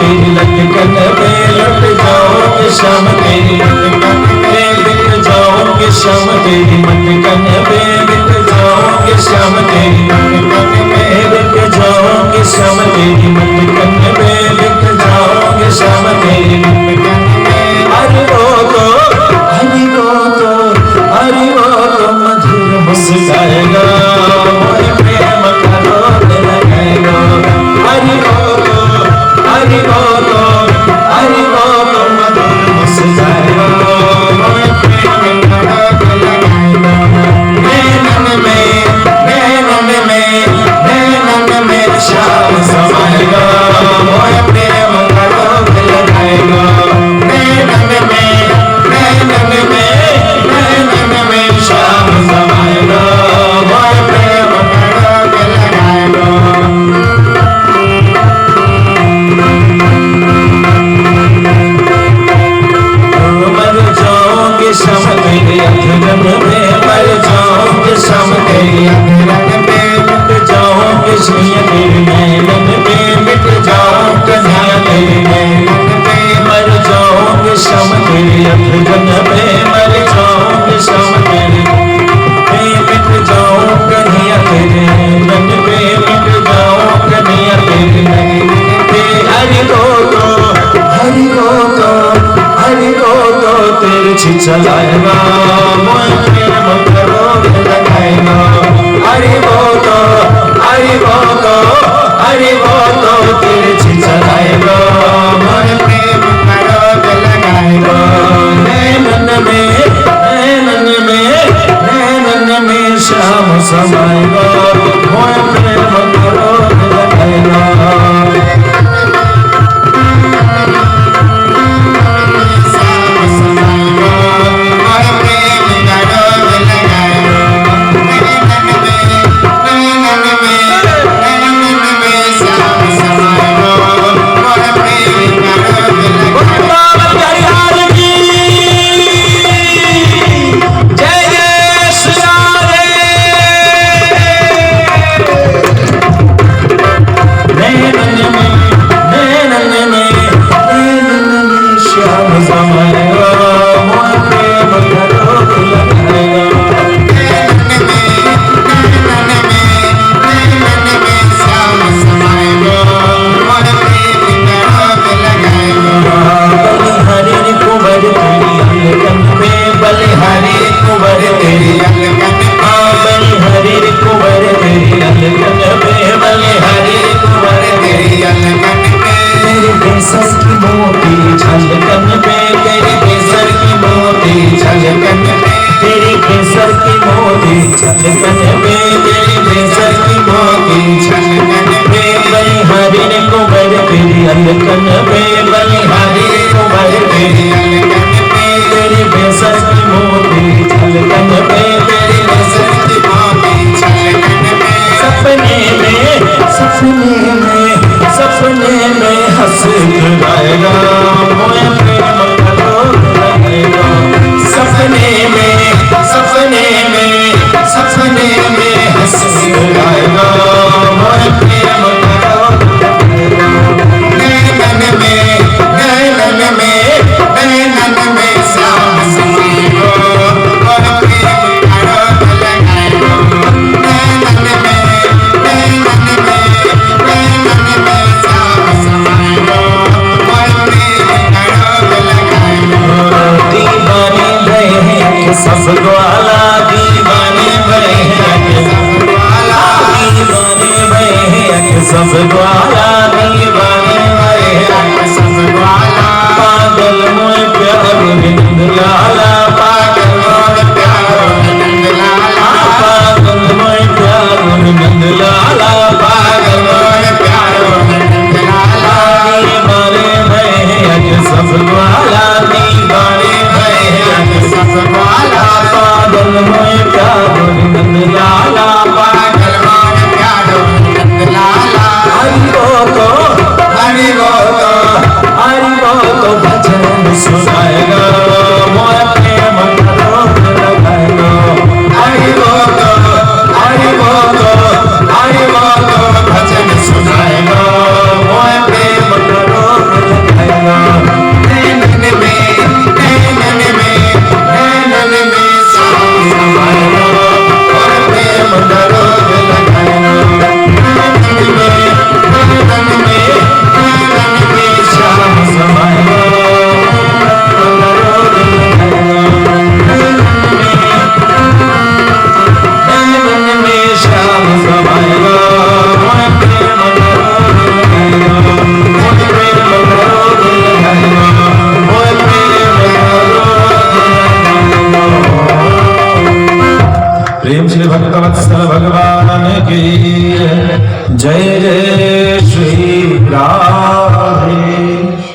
तेरी लटकन में लुट जाओगे शाम तेरी लटकन में बिक जाओगे शाम तेरी लटकन में बिक जाओगे शाम तेरी लटकन में बिक जाओगे शाम तेरी लटकन में बिक जाओगे शाम तेरी लटकन में हरि बोलो हरि बोलो हरि बोलो मधुर मुस्काएगा मोहे प्रेम का रोग लगाएगा हरि बोलो हरि बोलो हरि बोलो मधुर मुस्काएगा मोहे प्रेम का रोग लगाएगा नैनन में श्याम समाएगा मोहे प्रेम का रोग लगाएगा नैनन में श्याम समाएगा मोहे प्रेम का रोग लगाएगा मर जाओगे शाम तेरे अधरन में मर जाओगे शाम तेरे अधरन में मिट जाओगे सुइया तेरे नैनन में मिट जाओगे कन्हैया तेरे नैनन में मर जाओगे शाम तेरे अधरन में मर जाओगे शाम तेरे मिट जाओ कन्हैया तेरे नैनन में मिट जाओ कन्हैया तेरे नैनन में हरि बोलो हरि बोलो हरि बोलो तेरे छिछलाएगा मोहे प्रेम का रोग लगाएगा हरि बोलो हरि बोलो हरि बोलो तेरे छिछलाएगा मोहे प्रेम का रोग लगाएगा नैनन में श्याम समाएगा मोहे प्रेम का रोग लगाएगा वत्सल भगवान की जय जय श्री राधे।